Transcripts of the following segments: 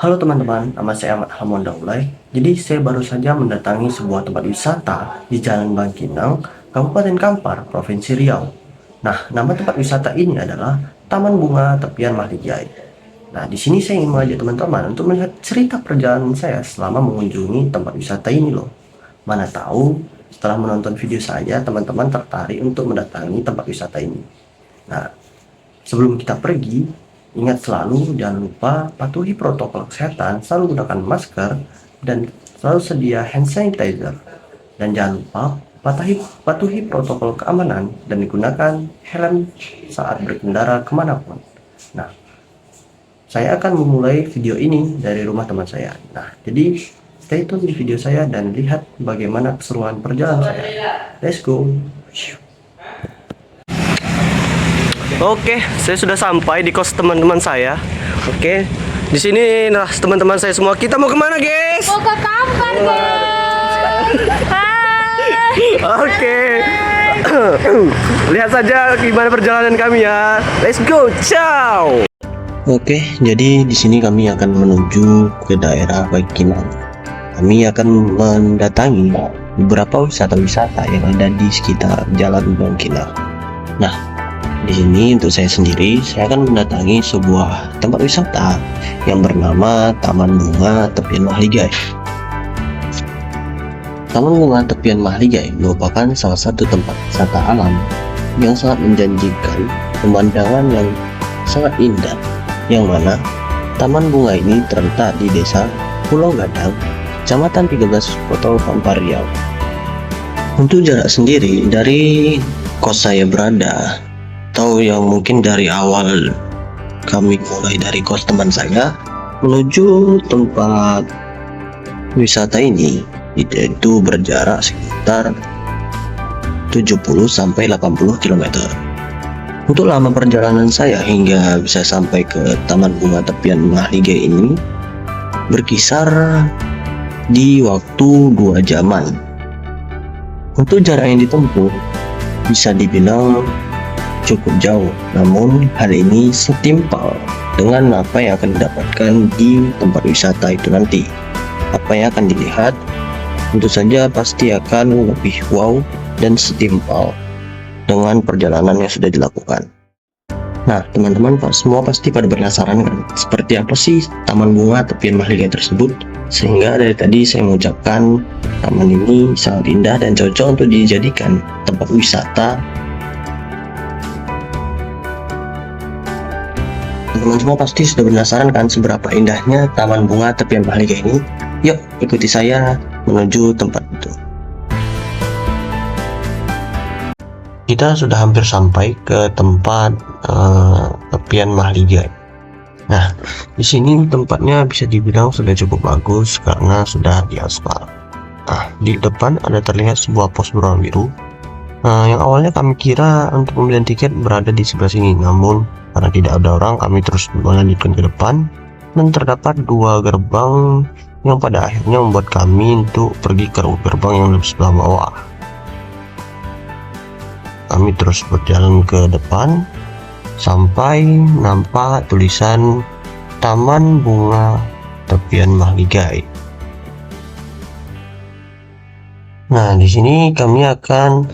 Halo teman-teman, nama saya Ahmad Hamon Daulay. Jadi saya baru saja mendatangi sebuah tempat wisata di Jalan Bangkinang, Kabupaten Kampar, Provinsi Riau. Nah, nama tempat wisata ini adalah Taman Bunga Tepian Mahligai. Nah, di sini saya ingin mengajak teman-teman untuk melihat cerita perjalanan saya selama mengunjungi tempat wisata ini loh. Mana tahu setelah menonton video saya, teman-teman tertarik untuk mendatangi tempat wisata ini. Nah, sebelum kita pergi, ingat selalu jangan lupa patuhi protokol kesehatan, selalu gunakan masker, dan selalu sedia hand sanitizer. Dan jangan lupa patuhi protokol keamanan dan digunakan helm saat berkendara kemanapun. Nah, saya akan memulai video ini dari rumah teman saya. Nah, jadi stay tune di video saya dan lihat bagaimana keseruan perjalanan saya. Let's go. Oke, saya sudah sampai di kos teman-teman saya. Oke, di sini nah teman-teman saya semua. Kita mau kemana, guys? Mau ke Kampar, guys. Hai. Oke. Lihat saja gimana perjalanan kami ya. Let's go, ciao. Oke, jadi di sini kami akan menuju ke daerah Bangkinang. Kami akan mendatangi beberapa wisata-wisata yang ada di sekitar Jalan Bangkinang. Nah, di sini untuk saya sendiri, saya akan mendatangi sebuah tempat wisata yang bernama Taman Bunga Tepian Mahligai. Taman Bunga Tepian Mahligai merupakan salah satu tempat wisata alam yang sangat menjanjikan, pemandangan yang sangat indah, yang mana Taman Bunga ini terletak di Desa Pulau Gadang, Kecamatan 13 Kota Kampar Riau. Untuk jarak sendiri dari kos saya berada, atau yang mungkin dari awal kami mulai dari kos teman saya menuju tempat wisata ini, itu berjarak sekitar 70-80 km. Untuk lama perjalanan saya hingga bisa sampai ke Taman Bunga Tepian Mahligai ini berkisar di waktu 2 jaman. Untuk jarak yang ditempuh bisa dibilang cukup jauh, namun hal ini setimpal dengan apa yang akan didapatkan di tempat wisata itu nanti. Apa yang akan dilihat tentu saja pasti akan lebih wow dan setimpal dengan perjalanan yang sudah dilakukan. Nah, teman-teman semua pasti pada penasaran kan, seperti apa sih Taman Bunga Tepian Mahligai tersebut? Sehingga dari tadi saya mengucapkan taman ini sangat indah dan cocok untuk dijadikan tempat wisata. Teman-teman semua pasti sudah penasaran kan seberapa indahnya Taman Bunga Tepian Mahligai ini. Yuk ikuti saya menuju tempat itu. Kita sudah hampir sampai ke tempat Tepian Mahligai. Nah, di sini tempatnya bisa dibilang sudah cukup bagus karena sudah diaspal. Nah, di depan ada terlihat sebuah pos berwarna biru. Yang awalnya kami kira untuk pembelian tiket berada di sebelah sini, namun karena tidak ada orang, kami terus melanjutkan ke depan dan terdapat 2 gerbang yang pada akhirnya membuat kami untuk pergi ke gerbang yang lebih sebelah bawah. Kami terus berjalan ke depan sampai nampak tulisan Taman Bunga Tepian Mahligai. Nah, di sini kami akan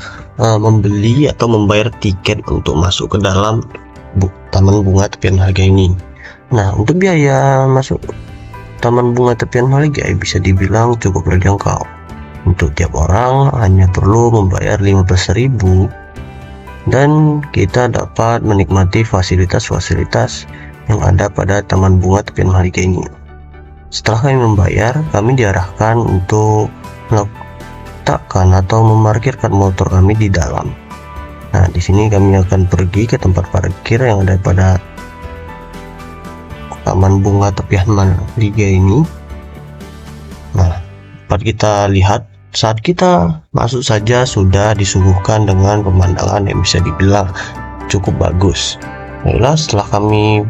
membeli atau membayar tiket untuk masuk ke dalam Taman Bunga Tepian Mahligai ini. Nah, untuk biaya masuk Taman Bunga Tepian Mahligai bisa dibilang cukup terjangkau. Untuk tiap orang hanya perlu membayar 15.000 dan kita dapat menikmati fasilitas-fasilitas yang ada pada Taman Bunga Tepian Mahligai ini. Setelah kami membayar, kami diarahkan untuk meletakkan atau memarkirkan motor kami di dalam. Nah, di sini kami akan pergi ke tempat parkir yang ada pada Taman Bunga Tepian Mahligai ini. Nah, dapat kita lihat saat kita masuk saja sudah disuguhkan dengan pemandangan yang bisa dibilang cukup bagus. Baiklah, setelah kami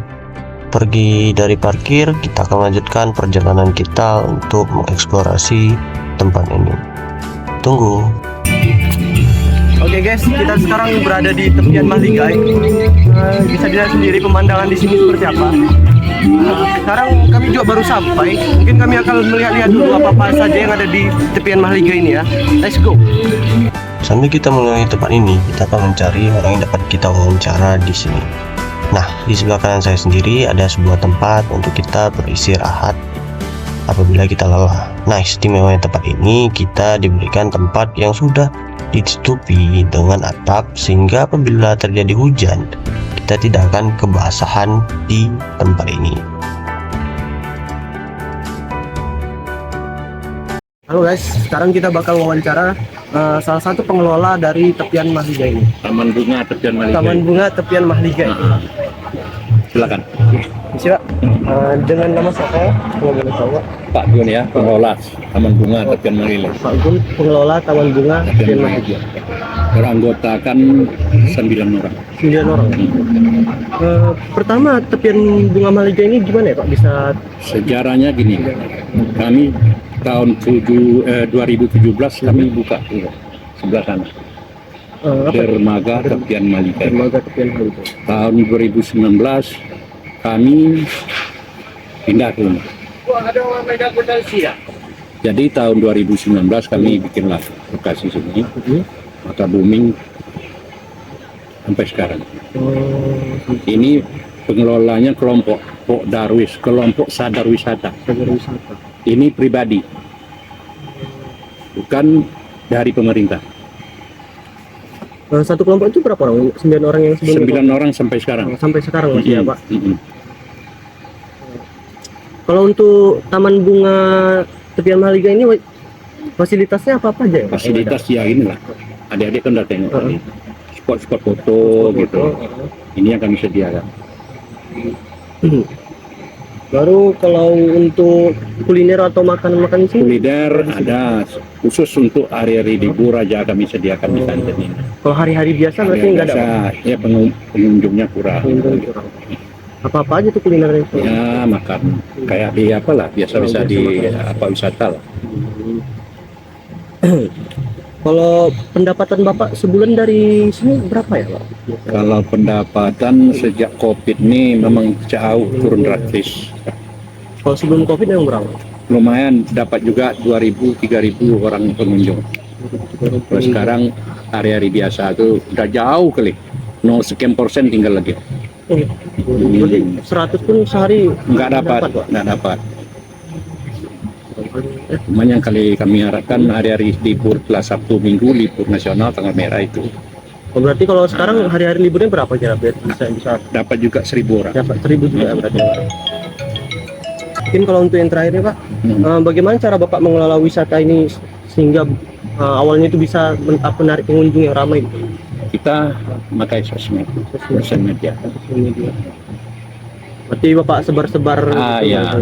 pergi dari parkir, kita akan melanjutkan perjalanan kita untuk mengeksplorasi tempat ini. Tunggu. Oke guys, kita sekarang berada di Tepian Mahligai. Bisa dilihat sendiri pemandangan di sini seperti apa. Sekarang kami juga baru sampai. Mungkin kami akan melihat-lihat dulu apa-apa saja yang ada di tepian Mahligai ini ya. Let's go. Sambil kita mengenai tempat ini, kita akan mencari orang yang dapat kita wawancara di sini. Nah, di sebelah kanan saya sendiri ada sebuah tempat untuk kita beristirahat apabila kita lelah. Nah, istimewanya tempat ini, kita diberikan tempat yang sudah ditutupi dengan atap sehingga apabila terjadi hujan, kita tidak akan kebasahan di tempat ini. Halo guys, sekarang kita bakal wawancara salah satu pengelola dari tepian Mahligai ini. Taman Bunga Tepian Mahligai. Taman Bunga Tepian Mahligai. Silakan. Siap. Dengan nama siapa? Kalau boleh tahu, Pak. Pak Gun ya, pengelola Taman Bunga Tepian Mahligai. Pak Gun, pengelola Taman Bunga Tepian Mahligai. Beranggotakan 9 orang. 9 orang. Pertama, tepian Bunga Mahligai ini gimana ya Pak? Bisa Sejarahnya gini, kami tahun 2017 kami buka tuh, sebelah sana. Dermaga Tepian Mahligai. dermaga tepian Mahligai. Tahun 2019 kami pindah ke rumah. Jadi tahun 2019 kami bikinlah lokasi sini, maka booming sampai sekarang. Ini pengelolanya kelompok Darwis, kelompok Sadar Wisata. Ini pribadi, bukan dari pemerintah. Satu kelompok itu berapa orang? 9 orang yang sebelumnya? 9 orang sampai sekarang. Sampai sekarang masih ya Pak. Mm-mm. Kalau untuk Taman Bunga Tepian Mahligai ini fasilitasnya apa aja ya Pak? Fasilitas ya inilah. Adik-adik kan udah tengok tadi. Spot-spot foto gitu. Ini yang kami sediakan. Baru kalau untuk kuliner atau makan-makan sih? Kuliner ada khusus untuk hari-hari libur aja kami sediakan di kantin ini. Kalau hari-hari biasa berarti Hari nggak ada? biasa, ya pengunjungnya kurang. Apa-apa aja tuh kulinernya itu? Ya makan kayak di apalah biasa-biasa di apa wisata lah. Kalau pendapatan Bapak sebulan dari sini berapa ya Pak? Kalau pendapatan sejak COVID ini memang jauh turun drastis. Kalau sebelum Covid yang berapa? Lumayan dapat juga 2.000-3.000 orang pengunjung. Kalau sekarang hari-hari biasa tuh udah jauh kali. No sekian persen tinggal lagi. Berarti 100 pun sehari Nggak dapat, Pak? nggak dapat. Cuman yang kali kami harapkan hari-hari libur kelas Sabtu Minggu libur nasional tanggal merah itu Oh, berarti kalau sekarang hari-hari liburnya berapa kira-kira? Bisa dapat juga 1.000 orang. dapat 1.000 juga ya berarti. Mungkin kalau untuk yang terakhir nih Pak, bagaimana cara Bapak mengelola wisata ini sehingga awalnya itu bisa menarik pengunjung yang ramai gitu? Kita pakai sosmed media. Berarti Bapak sebar-sebar Ya.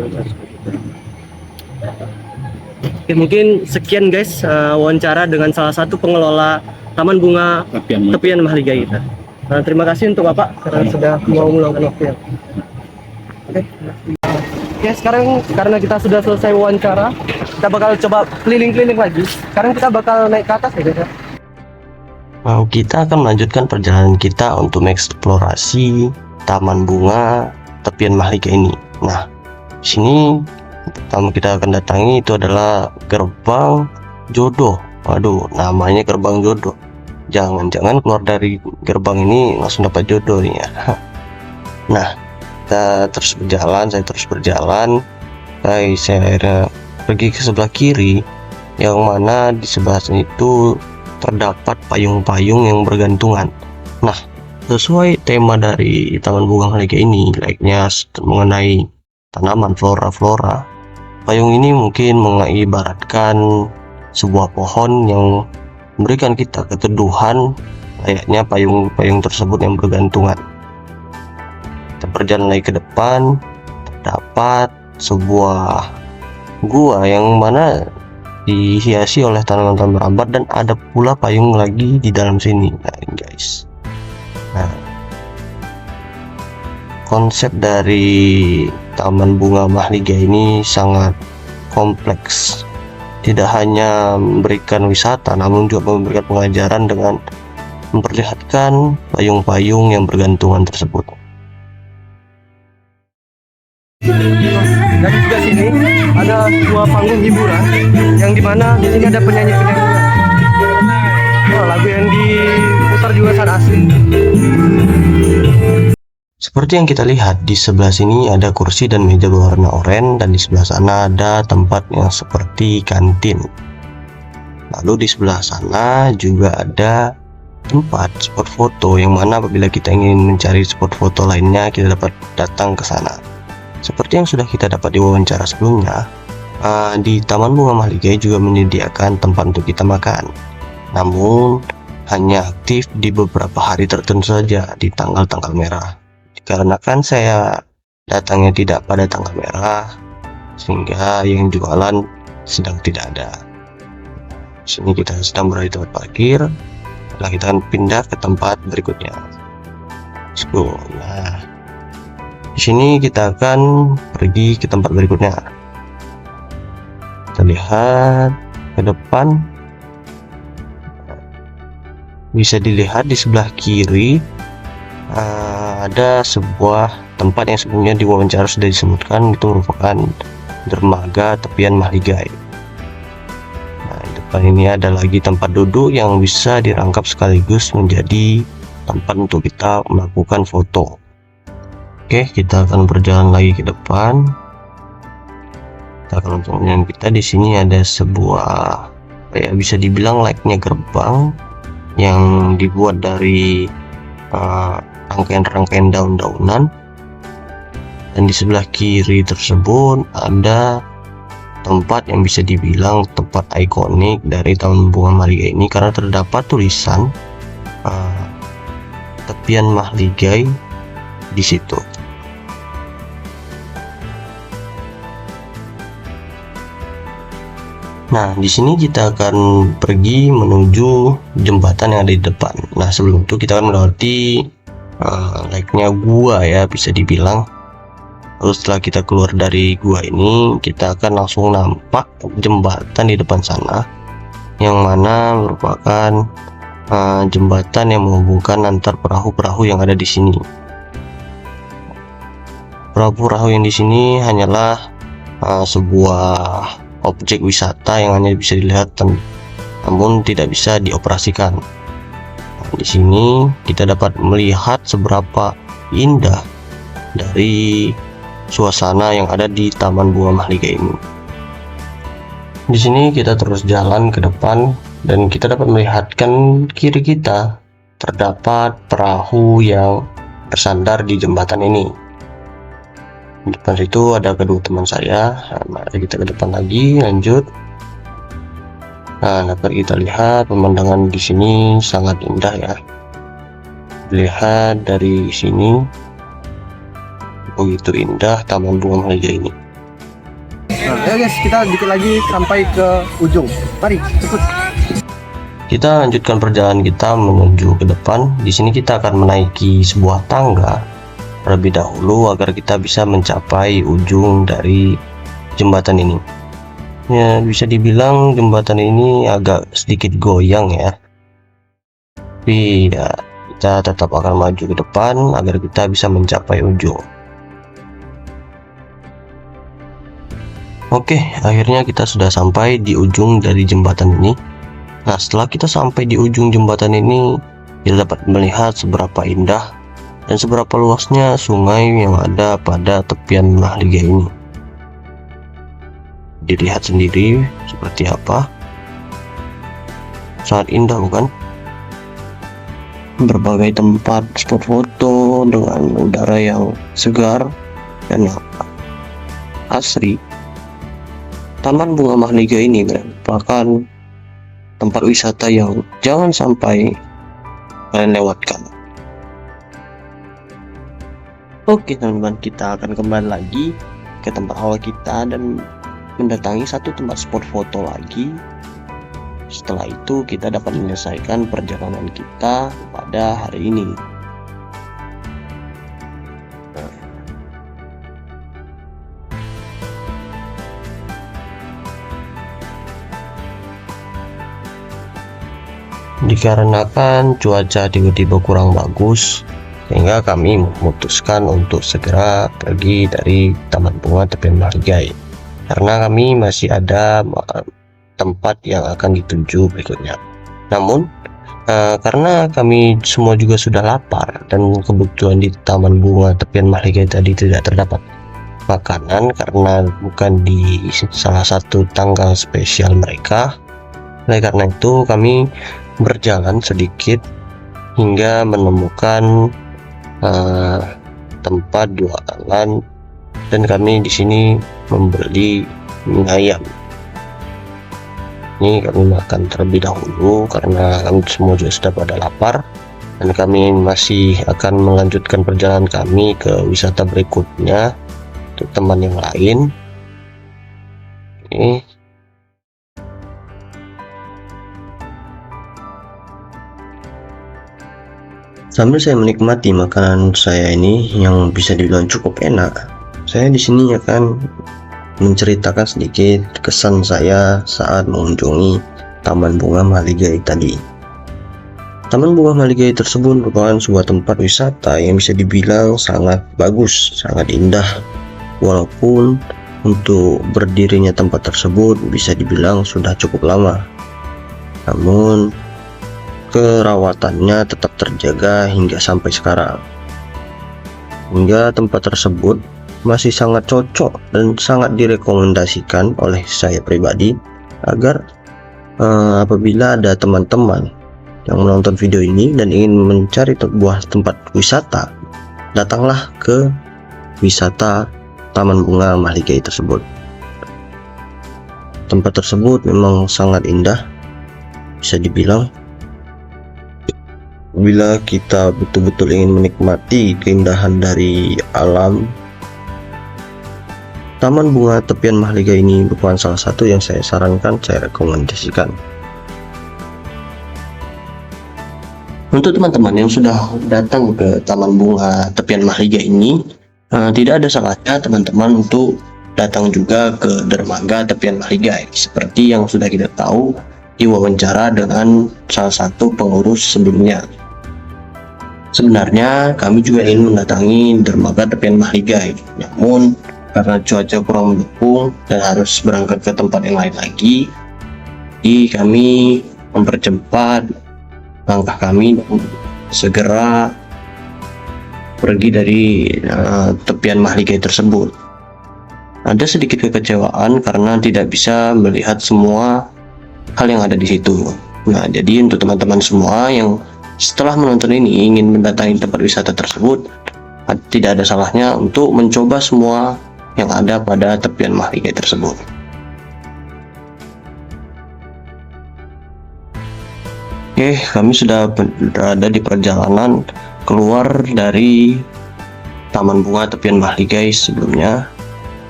Oke, mungkin sekian guys wawancara dengan salah satu pengelola Taman Bunga Tepian Mahligai kita. Terima kasih untuk Bapak karena sudah mau meluangkan waktunya. Oke, sekarang karena kita sudah selesai wawancara, kita bakal coba keliling-keliling lagi. Sekarang kita bakal naik ke atas ya guys ya. Nah, kita akan melanjutkan perjalanan kita untuk mengeksplorasi Taman Bunga Tepian Mahligai ini. Nah, di sini pertama kita akan datangi itu adalah gerbang jodoh. Waduh, namanya gerbang jodoh. Jangan-jangan keluar dari gerbang ini langsung dapat jodoh nih ya. Nah, kita terus berjalan, saya terus berjalan. Saya akhirnya pergi ke sebelah kiri, yang mana di sebelah sini itu terdapat payung-payung yang bergantungan. Nah, sesuai tema dari Taman Bunga Mahligai ini, layaknya mengenai tanaman flora-flora, payung ini mungkin mengibaratkan sebuah pohon yang memberikan kita keteduhan, layaknya payung-payung tersebut yang bergantungan. Kita berjalan lagi ke depan, terdapat sebuah gua yang mana dihiasi oleh tanaman-tanaman merambat dan ada pula payung lagi di dalam sini. Nah, guys. Nah, konsep dari Taman Bunga Mahligai ini sangat kompleks. Tidak hanya memberikan wisata, namun juga memberikan pengajaran dengan memperlihatkan payung-payung yang bergantungan tersebut. Dan di sebelah sini ada sebuah panggung hiburan yang dimana di sini ada penyanyi-penyanyi. Lagu yang diputar juga sangat asli. Seperti yang kita lihat, di sebelah sini ada kursi dan meja berwarna oranye, dan di sebelah sana ada tempat yang seperti kantin. Lalu di sebelah sana juga ada tempat spot foto, yang mana apabila kita ingin mencari spot foto lainnya, kita dapat datang ke sana. Seperti yang sudah kita dapat di wawancara sebelumnya, di Taman Bunga Mahligai juga menyediakan tempat untuk kita makan. Namun hanya aktif di beberapa hari tertentu saja di tanggal-tanggal merah. Dikarenakan saya datangnya tidak pada tanggal merah, sehingga yang jualan sedang tidak ada. Di sini kita sedang berada di tempat parkir. Setelah kita akan pindah ke tempat berikutnya. Let's go. Nah, di sini kita akan pergi ke tempat berikutnya. Kita lihat ke depan. Bisa dilihat di sebelah kiri ada sebuah tempat yang sebelumnya di wawancara sudah disebutkan, itu merupakan dermaga tepian Mahligai. Nah, di depan ini ada lagi tempat duduk yang bisa dirangkap sekaligus menjadi tempat untuk kita melakukan foto. Oke, kita akan berjalan lagi ke depan. Kita akan yang kita di sini ada sebuah bisa dibilang layaknya gerbang yang dibuat dari rangkaian-rangkaian daun-daunan, dan di sebelah kiri tersebut ada tempat yang bisa dibilang tempat ikonik dari Taman Bunga Mahligai ini, karena terdapat tulisan tepian Mahligai di situ. Nah, di sini kita akan pergi menuju jembatan yang ada di depan. Nah, sebelum itu kita akan melewati layaknya gua ya, bisa dibilang. Lalu setelah kita keluar dari gua ini, kita akan langsung nampak jembatan di depan sana, yang mana merupakan jembatan yang menghubungkan antar perahu-perahu yang ada di sini. Perahu-perahu yang di sini hanyalah sebuah objek wisata yang hanya bisa dilihat namun tidak bisa dioperasikan. Di sini kita dapat melihat seberapa indah dari suasana yang ada di Taman Bunga Mahligai ini. Di sini kita terus jalan ke depan dan kita dapat melihatkan kiri kita terdapat perahu yang bersandar di jembatan ini. Di depan situ ada kedua teman saya. Mari kita ke depan lagi, lanjut. Nah, dapat kita lihat pemandangan di sini sangat indah ya. Lihat dari sini, begitu indah Taman Bunga Mahligai ini. Nah, ya guys, kita dikit lagi sampai ke ujung. Mari, ikut. Kita lanjutkan perjalanan kita menuju ke depan. Di sini kita akan menaiki sebuah tangga terlebih dahulu agar kita bisa mencapai ujung dari jembatan ini. Ya, bisa dibilang jembatan ini agak sedikit goyang ya. Tapi ya, kita tetap akan maju ke depan agar kita bisa mencapai ujung. Oke, akhirnya kita sudah sampai di ujung dari jembatan ini. Nah, setelah kita sampai di ujung jembatan ini, kita dapat melihat seberapa indah dan seberapa luasnya sungai yang ada pada tepian Mahligai ini. Dilihat sendiri seperti apa. Sangat indah, bukan? Berbagai tempat spot foto dengan udara yang segar dan asri. Taman Bunga Mahligai ini merupakan tempat wisata yang jangan sampai kalian lewatkan. Oke teman-teman, kita akan kembali lagi ke tempat awal kita dan mendatangi satu tempat spot foto lagi. Setelah itu kita dapat menyelesaikan perjalanan kita pada hari ini. Dikarenakan cuaca tiba-tiba kurang bagus, sehingga kami memutuskan untuk segera pergi dari Taman Bunga Tepian Mahligai karena kami masih ada tempat yang akan dituju berikutnya. Namun karena kami semua juga sudah lapar dan kebutuhan di Taman Bunga Tepian Mahligai tadi tidak terdapat makanan karena bukan di salah satu tanggal spesial mereka. Oleh karena itu kami berjalan sedikit hingga menemukan tempat jualan dan kami di sini membeli mie ayam. Ini kami makan terlebih dahulu karena kami semua juga sudah pada lapar dan kami masih akan melanjutkan perjalanan kami ke wisata berikutnya untuk teman yang lain. Oke. Sambil saya menikmati makanan saya ini yang bisa dibilang cukup enak, saya di sini akan menceritakan sedikit kesan saya saat mengunjungi Taman Bunga Mahligai tadi. Taman Bunga Mahligai tersebut merupakan sebuah tempat wisata yang bisa dibilang sangat bagus, sangat indah. Walaupun untuk berdirinya tempat tersebut bisa dibilang sudah cukup lama, namun kerawatannya tetap terjaga hingga sampai sekarang. Hingga tempat tersebut masih sangat cocok dan sangat direkomendasikan oleh saya pribadi agar apabila ada teman-teman yang menonton video ini dan ingin mencari sebuah tempat wisata, datanglah ke wisata Taman Bunga Mahligai tersebut. Tempat tersebut memang sangat indah, bisa dibilang. Bila kita betul-betul ingin menikmati keindahan dari alam, Taman Bunga Tepian Mahligai ini merupakan salah satu yang saya sarankan, saya rekomendasikan. Untuk teman-teman yang sudah datang ke Taman Bunga Tepian Mahligai ini, tidak ada salahnya teman-teman untuk datang juga ke dermaga Tepian Mahligai seperti yang sudah kita tahu diwawancara dengan salah satu pengurus sebelumnya. Sebenarnya kami juga ingin mendatangi dermaga Tepian Mahligai, namun karena cuaca kurang mendukung dan harus berangkat ke tempat yang lain lagi, jadi kami mempercepat langkah kami dan segera pergi dari Tepian Mahligai tersebut. Ada sedikit kekecewaan karena tidak bisa melihat semua hal yang ada di situ. Nah, jadi untuk teman-teman semua yang setelah menonton ini ingin mendatangi tempat wisata tersebut, tidak ada salahnya untuk mencoba semua yang ada pada Tepian Mahligai tersebut. Oke, kami sudah berada di perjalanan keluar dari Taman Bunga Tepian Mahligai sebelumnya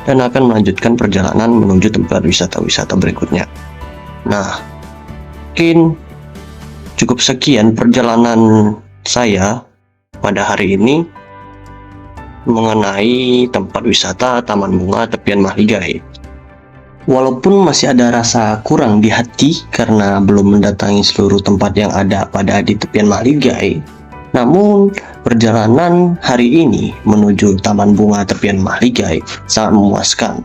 dan akan melanjutkan perjalanan menuju tempat wisata-wisata berikutnya. Nah, mungkin cukup sekian perjalanan saya pada hari ini mengenai tempat wisata Taman Bunga Tepian Mahligai. Walaupun masih ada rasa kurang di hati karena belum mendatangi seluruh tempat yang ada pada di Tepian Mahligai, namun perjalanan hari ini menuju Taman Bunga Tepian Mahligai sangat memuaskan.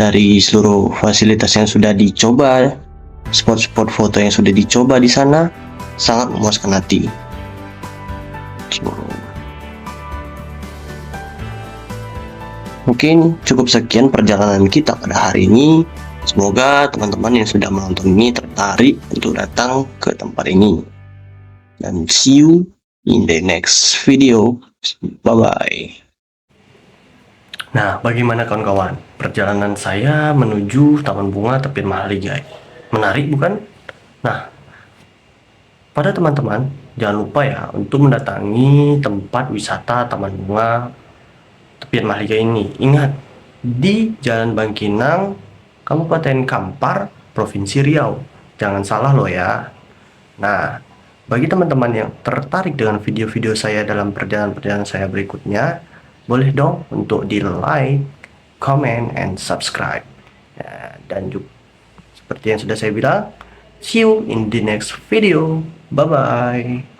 Dari seluruh fasilitas yang sudah dicoba, spot-spot foto yang sudah dicoba di sana, sangat memuaskan hati. Mungkin cukup sekian perjalanan kita pada hari ini. Semoga teman-teman yang sudah menonton ini tertarik untuk datang ke tempat ini. Dan see you in the next video. Bye-bye. Nah, bagaimana kawan-kawan? Perjalanan saya menuju Taman Bunga Tepian Mahligai. Menarik bukan? Nah, pada teman-teman, jangan lupa ya untuk mendatangi tempat wisata Taman Bunga Tepian Mahligai ini. Ingat, di Jalan Bangkinang, Kabupaten Kampar, Provinsi Riau. Jangan salah loh ya. Nah, bagi teman-teman yang tertarik dengan video-video saya dalam perjalanan-perjalanan saya berikutnya, boleh dong untuk di like, comment, and subscribe. Ya, dan juga seperti yang sudah saya bilang, see you in the next video. Bye-bye.